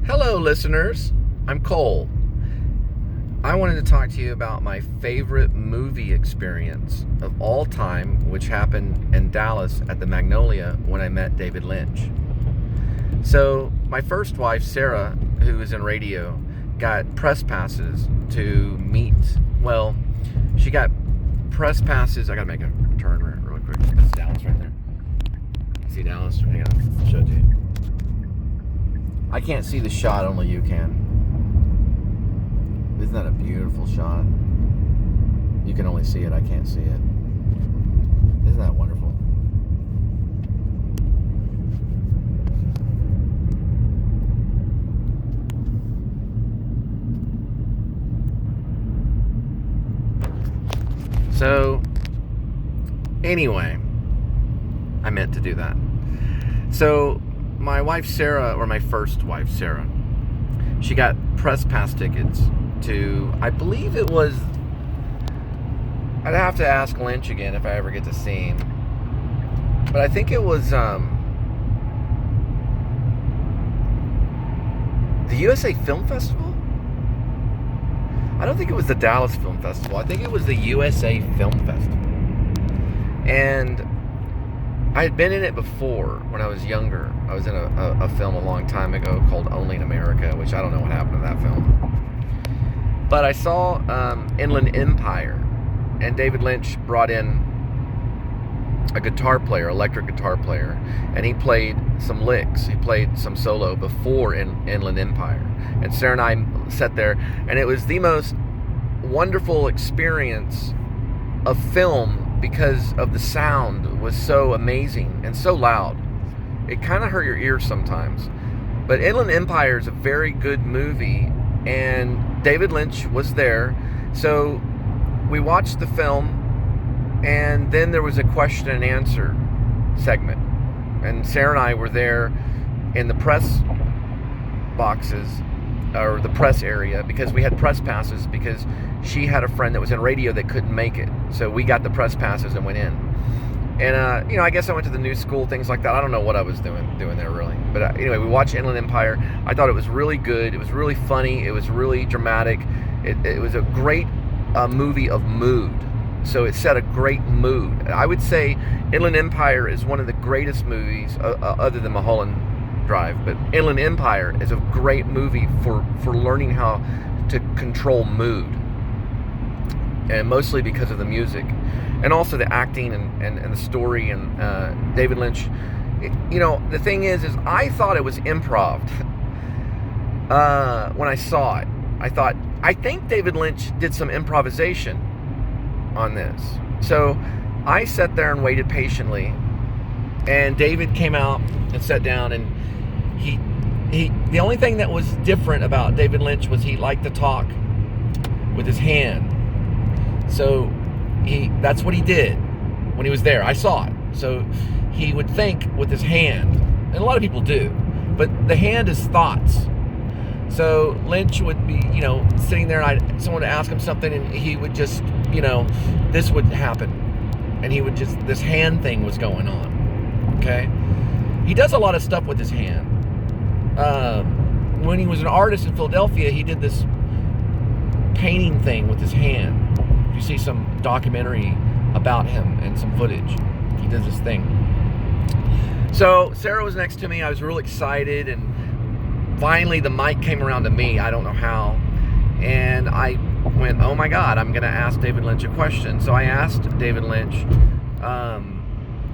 Hello, listeners. I'm Cole. I wanted to talk to you about my favorite movie experience of all time, which happened in Dallas at the Magnolia when I met David Lynch. So, my first wife, Sarah, who is in radio, got press passes to meet. Well, she got press passes. I gotta make a turn real quick. That's Dallas right there. See Dallas? Hang on, I'll show it to you. I can't see the shot, only you can. Isn't that a beautiful shot? You can only see it, I can't see it. Isn't that wonderful? So, anyway, I meant to do that. So, my wife Sarah, or my first wife Sarah, she got press pass tickets to, I believe it was, I'd have to ask Lynch again if I ever get to see him, but I think it was the USA Film Festival? I don't think it was the Dallas Film Festival. I think it was the USA Film Festival. And I had been in it before when I was younger. I was in a film a long time ago called Only in America, which I don't know what happened to that film. But I saw Inland Empire, and David Lynch brought in a guitar player, electric guitar player, and he played some licks. He played some solo before Inland Empire. And Sarah and I sat there, and it was the most wonderful experience of film because of the sound was so amazing and so loud. It kind of hurt your ears sometimes. But Inland Empire is a very good movie, and David Lynch was there. So we watched the film, and then there was a question and answer segment. And Sarah and I were there in the press boxes, or the press area, because we had press passes because she had a friend that was in radio that couldn't make it. So we got the press passes and went in. And, I guess I went to the new school, things like that. I don't know what I was doing there, really. But anyway, we watched Inland Empire. I thought it was really good. It was really funny. It was really dramatic. It was a great movie of mood. So it set a great mood. I would say Inland Empire is one of the greatest movies, other than Mulholland Drive. But Inland Empire is a great movie for learning how to control mood. And mostly because of the music. And also the acting and the story, and David Lynch. The thing is I thought it was improv when I saw it. I think David Lynch did some improvisation on this. So I sat there and waited patiently, and David came out and sat down, and he the only thing that was different about David Lynch was he liked to talk with his hand. So that's what he did when he was there. I saw it. So he would think with his hand, and a lot of people do, but the hand is thoughts. So Lynch would be, sitting there, and someone would ask him something, and he would just, this would happen, and he would just, this hand thing was going on. Okay, he does a lot of stuff with his hand. When he was an artist in Philadelphia, he did this painting thing with his hand. You see some documentary about him and some footage. He does this thing. So Sarah was next to me. I was real excited, and finally the mic came around to me. I don't know how. And I went, oh my God, I'm going to ask David Lynch a question. So I asked David Lynch, I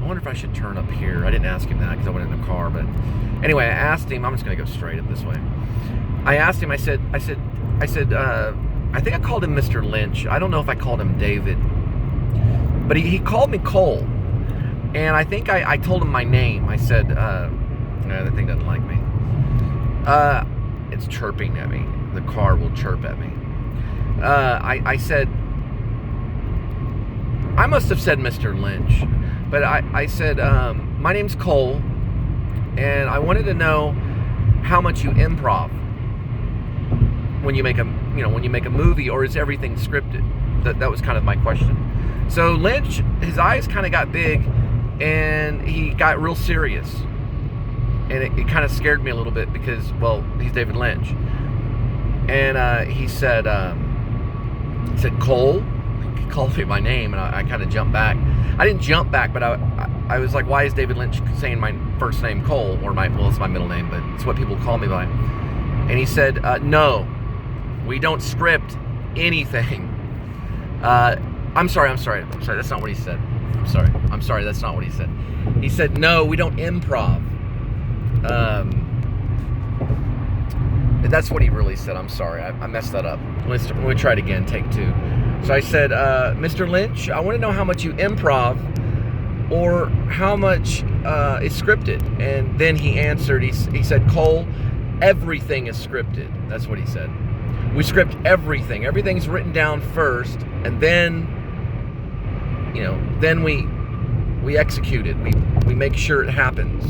wonder if I should turn up here. I didn't ask him that because I went in the car. But anyway, I asked him, I'm just going to go straight up this way. I asked him, I said, I think I called him Mr. Lynch. I don't know if I called him David. But he called me Cole. And I think I told him my name. I said, no, that thing doesn't like me. It's chirping at me. The car will chirp at me. I said, I must have said Mr. Lynch. But I said, my name's Cole. And I wanted to know how much you improv when you make a movie, or is everything scripted? That was kind of my question. So Lynch, his eyes kind of got big, and he got real serious. and it kind of scared me a little bit because, well, he's David Lynch. And he said, Cole. He called me by name, and I kind of jumped back. I didn't jump back, but I was like, why is David Lynch saying my first name Cole? Or well, it's my middle name, but it's what people call me by. And he said, no, we don't script anything. I'm sorry, that's not what he said. I'm sorry, that's not what he said. He said, no, we don't improv. That's what he really said. I'm sorry, I messed that up. Let me try it again, take 2. So I said, Mr. Lynch, I want to know how much you improv or how much is scripted. And then he answered, he said, Cole, everything is scripted. That's what he said. We script everything. Everything's written down first, and then, then we execute it. We make sure it happens,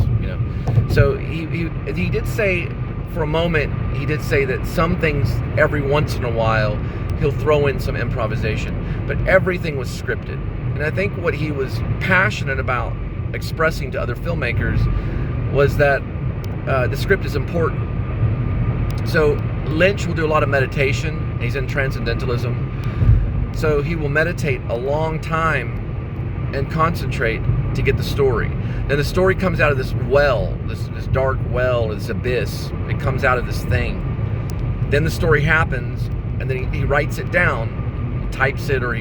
So he did say, for a moment, he did say that some things, every once in a while, he'll throw in some improvisation, but everything was scripted. And I think what he was passionate about expressing to other filmmakers was that the script is important. So Lynch will do a lot of meditation. He's in transcendentalism. So he will meditate a long time and concentrate to get the story. Then the story comes out of this well, this dark well, this abyss. It comes out of this thing. Then the story happens, and then he writes it down, he types it, or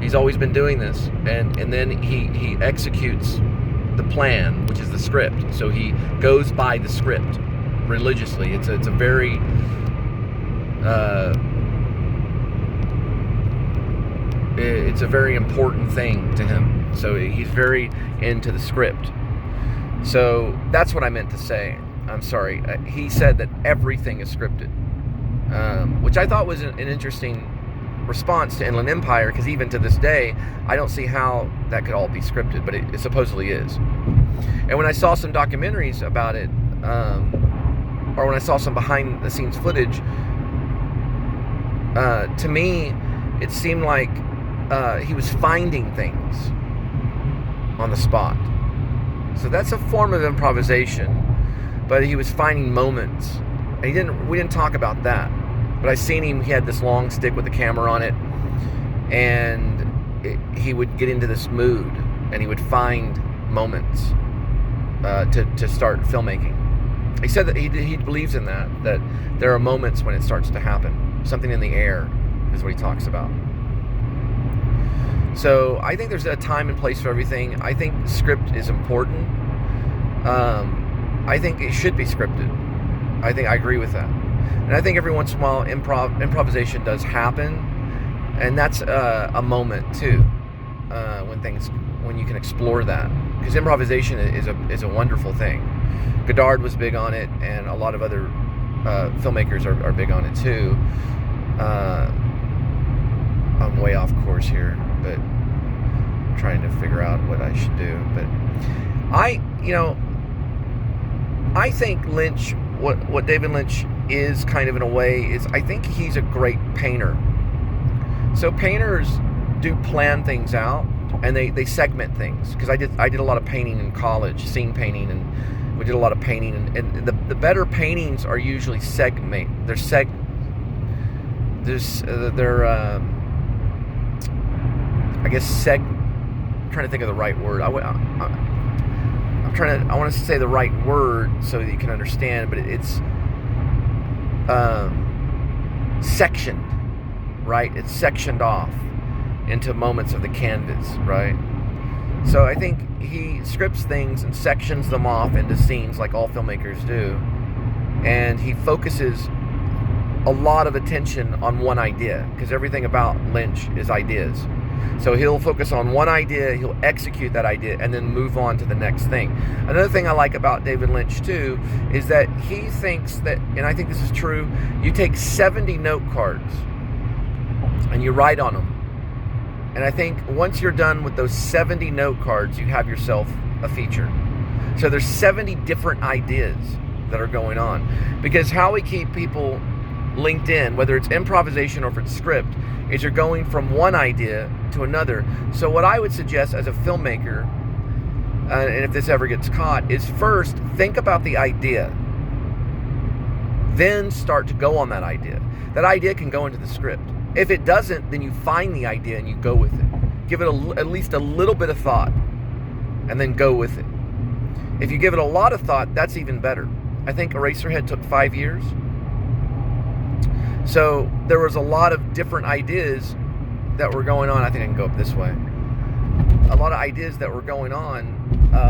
he's always been doing this, and then he executes the plan, which is the script. So he goes by the script religiously. It's a very it's a very important thing to him. So he's very into the script. So that's what I meant to say. I'm sorry. He said that everything is scripted, which I thought was an interesting response to Inland Empire, because even to this day, I don't see how that could all be scripted, but it supposedly is. And when I saw some documentaries about it, or when I saw some behind-the-scenes footage, to me, it seemed like he was finding things on the spot. So that's a form of improvisation, but he was finding moments. And we didn't talk about that, but I seen him. He had this long stick with the camera on it, and he would get into this mood, and he would find moments to start filmmaking. He said that he believes in that there are moments when it starts to happen. Something in the air is what he talks about. So I think there's a time and place for everything. I think script is important. I think it should be scripted. I agree with that. And I think every once in a while improvisation does happen, and that's a moment too, when you can explore that, because improvisation is a wonderful thing. Godard was big on it, and a lot of other filmmakers are big on it too. I'm way off course here, but I'm trying to figure out what I should do. But I think Lynch, what David Lynch is kind of in a way is, I think he's a great painter. So painters do plan things out, and they segment things, because I did a lot of painting in college, scene painting, and we did a lot of painting, and the better paintings are usually I'm trying to think of the right word. I want to say the right word so that you can understand, but it's sectioned, right? It's sectioned off into moments of the canvas, right? So I think he scripts things and sections them off into scenes, like all filmmakers do, and he focuses a lot of attention on one idea, because everything about Lynch is ideas. So he'll focus on one idea, he'll execute that idea, and then move on to the next thing. Another thing I like about David Lynch too is that he thinks that, and I think this is true, you take 70 note cards and you write on them. And I think once you're done with those 70 note cards, you have yourself a feature. So there's 70 different ideas that are going on. Because how we keep people linked in, whether it's improvisation or if it's script, is you're going from one idea to another. So what I would suggest as a filmmaker, and if this ever gets caught, is first think about the idea. Then start to go on that idea. That idea can go into the script. If it doesn't, then you find the idea and you go with it. Give it at least a little bit of thought, and then go with it. If you give it a lot of thought, that's even better. I think Eraserhead took 5 years. So there was a lot of different ideas that were going on. I think I can go up this way. A lot of ideas that were going on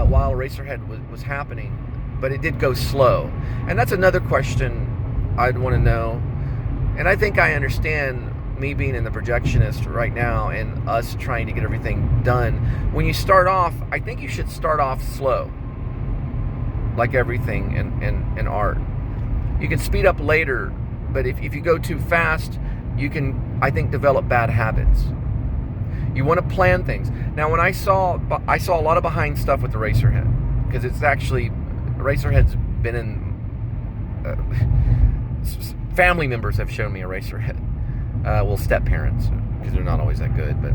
while Eraserhead was happening, but it did go slow. And that's another question I'd want to know. And I think I understand, me being in the Projectionists right now and us trying to get everything done. When you start off, I think you should start off slow, like everything in art. You can speed up later, but if you go too fast, you can, I think, develop bad habits. You want to plan things. Now, when I saw a lot of behind stuff with Eraserhead, because it's actually, Eraserhead's been in, family members have shown me Eraserhead. Well, step parents, because they're not always that good, but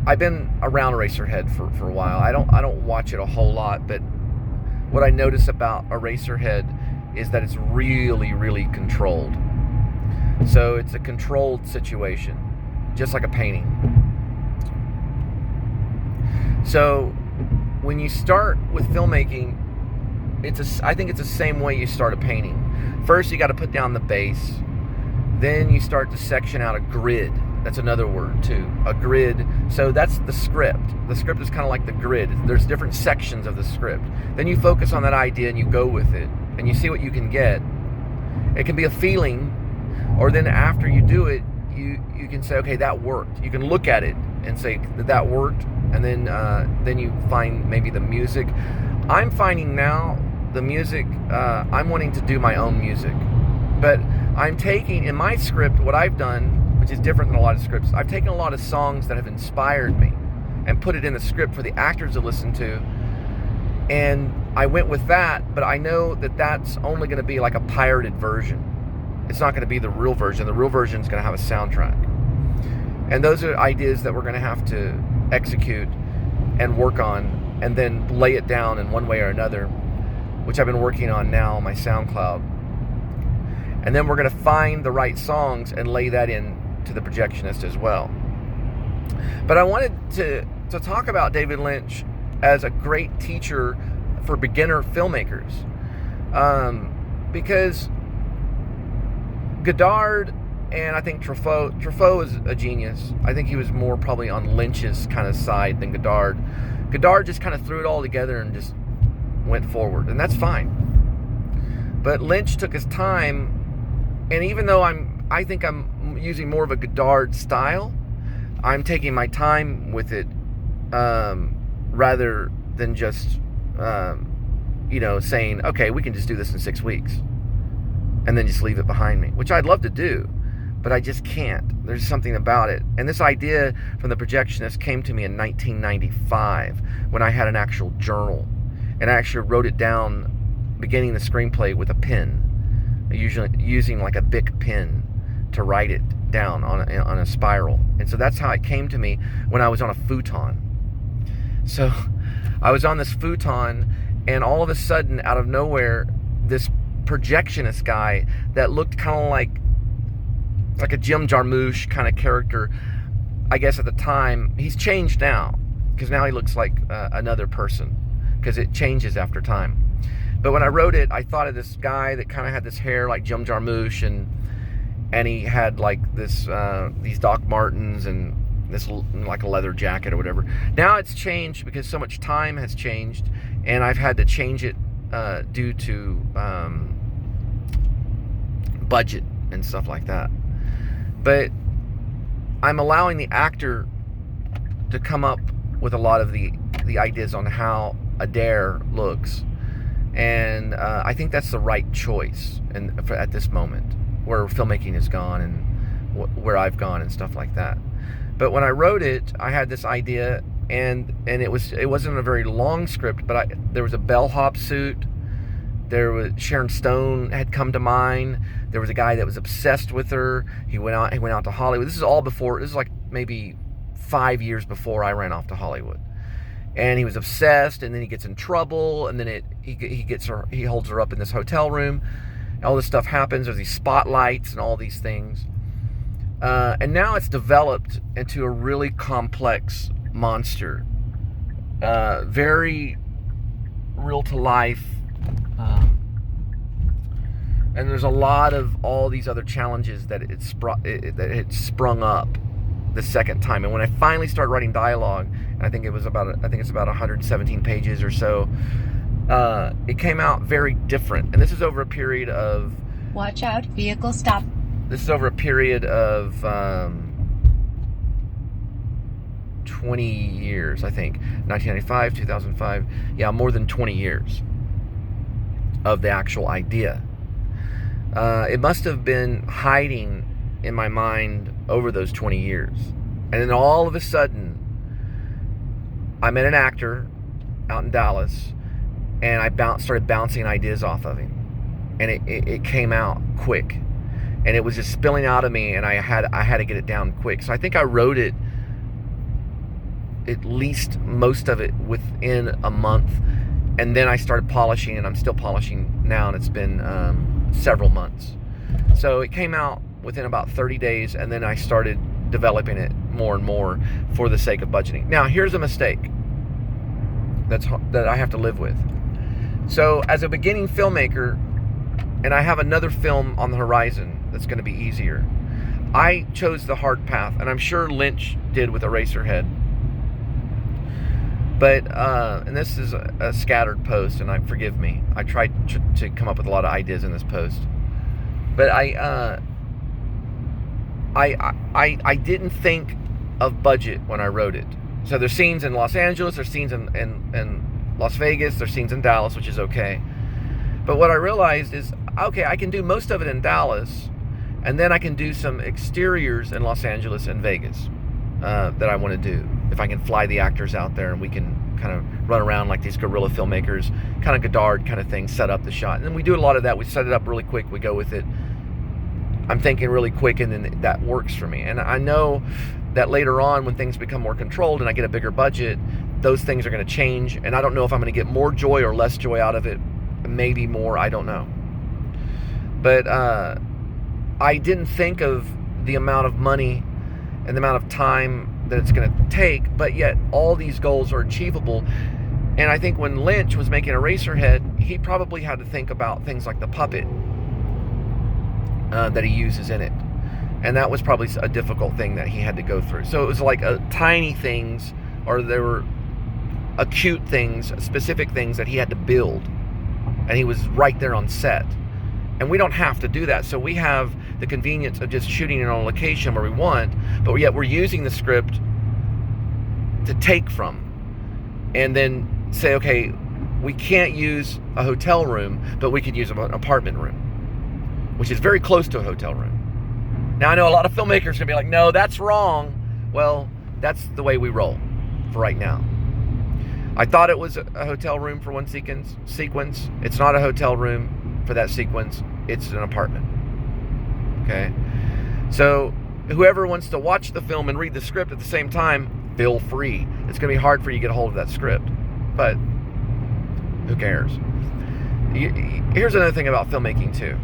I've been around Eraserhead for a while. I don't watch it a whole lot, but what I notice about Eraserhead is that it's really, really controlled. So it's a controlled situation, just like a painting. So when you start with filmmaking, I think it's the same way you start a painting. First, you got to put down the base. Then you start to section out a grid. That's another word too, a grid. So that's the script. The script is kind of like the grid. There's different sections of the script. Then you focus on that idea and you go with it, and you see what you can get. It can be a feeling, or then after you do it, you can say, okay, that worked. You can look at it and say that worked, and then you find maybe the music. I'm finding now the music. I'm wanting to do my own music, but I'm taking, in my script, what I've done, which is different than a lot of scripts, I've taken a lot of songs that have inspired me and put it in the script for the actors to listen to. And I went with that, but I know that that's only going to be like a pirated version. It's not going to be the real version. The real version is going to have a soundtrack. And those are ideas that we're going to have to execute and work on, and then lay it down in one way or another, which I've been working on now on my SoundCloud. And then we're going to find the right songs and lay that in to the Projectionist as well. But I wanted to talk about David Lynch as a great teacher for beginner filmmakers. Because Godard and I think Truffaut is a genius. I think he was more probably on Lynch's kind of side than Godard. Godard just kind of threw it all together and just went forward, and that's fine. But Lynch took his time. And even though I think I'm using more of a Godard style, I'm taking my time with it, rather than just, saying, okay, we can just do this in 6 weeks, and then just leave it behind me, which I'd love to do, but I just can't. There's something about it. And this idea from the Projectionist came to me in 1995 when I had an actual journal, and I actually wrote it down, beginning the screenplay with a pen. Usually using like a Bic pen to write it down on a spiral. And so that's how it came to me when I was on a futon. So I was on this futon, and all of a sudden, out of nowhere, this projectionist guy that looked kind of like a Jim Jarmusch kind of character, I guess at the time. He's changed now, because now he looks like another person, because it changes after time. But when I wrote it, I thought of this guy that kind of had this hair like Jim Jarmusch, and he had like this these Doc Martens and this like a leather jacket or whatever. Now it's changed because so much time has changed, and I've had to change it due to budget and stuff like that. But I'm allowing the actor to come up with a lot of the ideas on how a dare looks. And I think that's the right choice at this moment, where filmmaking has gone and where I've gone and stuff like that. But when I wrote it, I had this idea, and it wasn't a very long script, but there was a bellhop suit. There was Sharon Stone had come to mind. There was a guy that was obsessed with her. He went out to Hollywood. This is all before. This is like maybe 5 years before I ran off to Hollywood. and he was obsessed, and then he gets in trouble, and then he holds her up in this hotel room. All this stuff happens. There's these spotlights and all these things, and now it's developed into a really complex monster, very real to life, and there's a lot of all these other challenges that it sprung up the second time. And when I finally started writing dialogue, I think it's about 117 pages or so, it came out very different. And this is over a period of... Watch out, vehicle stop. This is over a period of 20 years, I think. 1995, 2005. Yeah, more than 20 years of the actual idea. It must have been hiding in my mind over those 20 years. And then all of a sudden, I met an actor out in Dallas, and I started bouncing ideas off of him. And it came out quick. And it was just spilling out of me, and I had to get it down quick. So I think I wrote it, at least most of it, within a month. And then I started polishing, and I'm still polishing now, and it's been several months. So it came out within about 30 days, and then I started developing it more and more for the sake of budgeting. Now, here's a mistake that I have to live with. So as a beginning filmmaker, and I have another film on the horizon that's going to be easier, I chose the hard path, and I'm sure Lynch did with Eraserhead. But, and this is a scattered post, and forgive me. I tried to come up with a lot of ideas in this post. But I didn't think of budget when I wrote it. So there's scenes in Los Angeles, there's scenes in Las Vegas, there's scenes in Dallas, which is okay. But what I realized is, okay, I can do most of it in Dallas, and then I can do some exteriors in Los Angeles and Vegas that I want to do. If I can fly the actors out there, and we can kind of run around like these guerrilla filmmakers, kind of Godard kind of thing, set up the shot. And then we do a lot of that. We set it up really quick. We go with it. I'm thinking really quick, and then that works for me. And I know that later on, when things become more controlled and I get a bigger budget, those things are going to change. And I don't know if I'm going to get more joy or less joy out of it. Maybe more, I don't know. But I didn't think of the amount of money and the amount of time that it's going to take, but yet all these goals are achievable. And I think when Lynch was making Eraserhead, he probably had to think about things like the puppet that he uses in it. And that was probably a difficult thing that he had to go through. So it was like tiny things, or there were acute things, specific things that he had to build. And he was right there on set. And we don't have to do that. So we have the convenience of just shooting it on location where we want, but yet we're using the script to take from. And then say, okay, we can't use a hotel room, but we could use an apartment room, which is very close to a hotel room. Now, I know a lot of filmmakers are going to be like, no, that's wrong. Well, that's the way we roll for right now. I thought it was a hotel room for one sequence. It's not a hotel room for that sequence. It's an apartment. Okay? So whoever wants to watch the film and read the script at the same time, feel free. It's going to be hard for you to get a hold of that script, but who cares? Here's another thing about filmmaking too.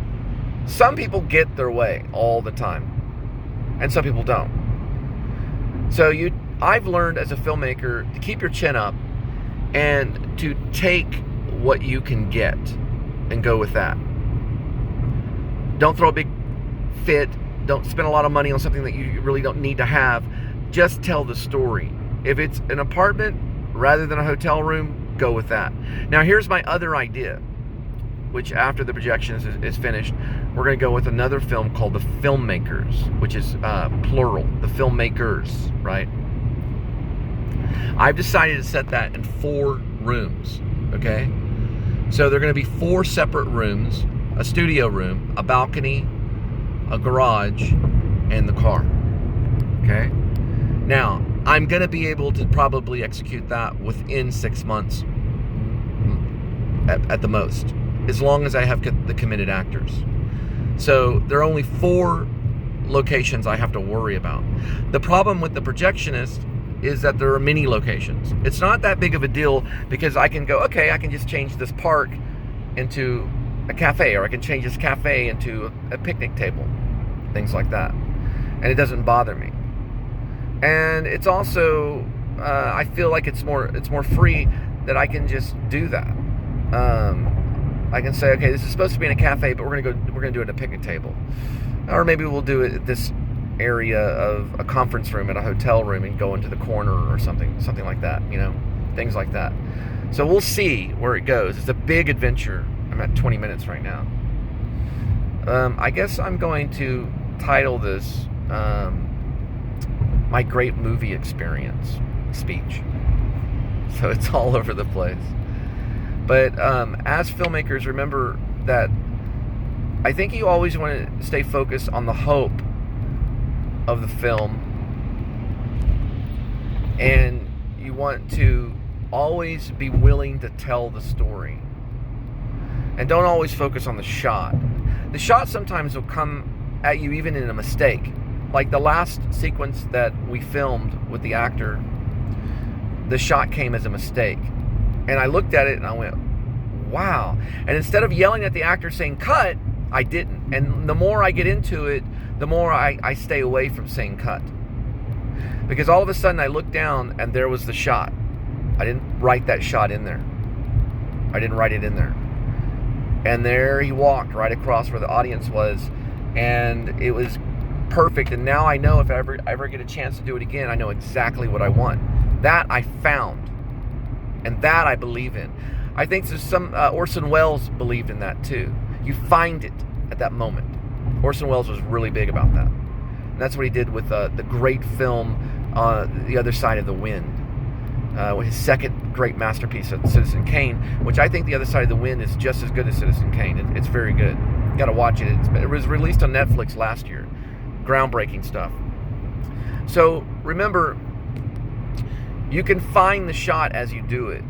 Some people get their way all the time, and some people don't. So I've learned as a filmmaker to keep your chin up and to take what you can get and go with that. Don't throw a big fit. Don't spend a lot of money on something that you really don't need to have. Just tell the story. If it's an apartment rather than a hotel room, go with that. Now, here's my other idea, which after the Projectionists is finished, we're going to go with another film called The Filmmakers, which is plural, the filmmakers, right? I've decided to set that in 4 rooms, okay? So they're going to be 4 separate rooms, a studio room, a balcony, a garage, and the car, okay? Now, I'm going to be able to probably execute that within 6 months at the most, as long as I have the committed actors. So there are only 4 locations I have to worry about. The problem with the Projectionists is that there are many locations. It's not that big of a deal because I can go, okay, I can just change this park into a cafe, or I can change this cafe into a picnic table, things like that. And it doesn't bother me. And it's also, I feel like it's more free that I can just do that. I can say, okay, this is supposed to be in a cafe, but we're gonna do it at a picnic table, or maybe we'll do it at this area of a conference room at a hotel room and go into the corner or something like that. Things like that. So we'll see where it goes. It's a big adventure. I'm at 20 minutes right now. I guess I'm going to title this My Great Movie Experience Speech. So it's all over the place. But as filmmakers, remember that I think you always want to stay focused on the hope of the film, and you want to always be willing to tell the story, and don't always focus on the shot. The shot sometimes will come at you even in a mistake, like the last sequence that we filmed with the actor. The shot came as a mistake, and I looked at it and I went, wow. And instead of yelling at the actor saying cut, I didn't. And the more I get into it, the more I stay away from saying cut. Because all of a sudden I looked down and there was the shot. I didn't write that shot in there. I didn't write it in there. And there he walked right across where the audience was, and it was perfect. And now I know if I ever get a chance to do it again, I know exactly what I want. That I found, and that I believe in. I think there's some Orson Welles believed in that too. You find it at that moment. Orson Welles was really big about that. And that's what he did with the great film The Other Side of the Wind. His second great masterpiece, Citizen Kane, which I think The Other Side of the Wind is just as good as Citizen Kane. It's very good. You got to watch it. It was released on Netflix last year. Groundbreaking stuff. So remember, you can find the shot as you do it.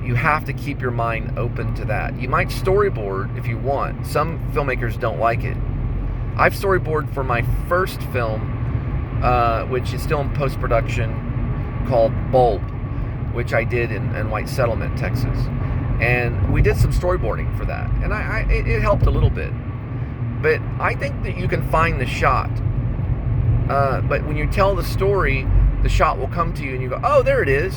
You have to keep your mind open to that. You might storyboard if you want. Some filmmakers don't like it. I've storyboarded for my first film, which is still in post-production, called Bulb, which I did in White Settlement, Texas. And we did some storyboarding for that. And it helped a little bit. But I think that you can find the shot. But when you tell the story, the shot will come to you and you go, oh, there it is.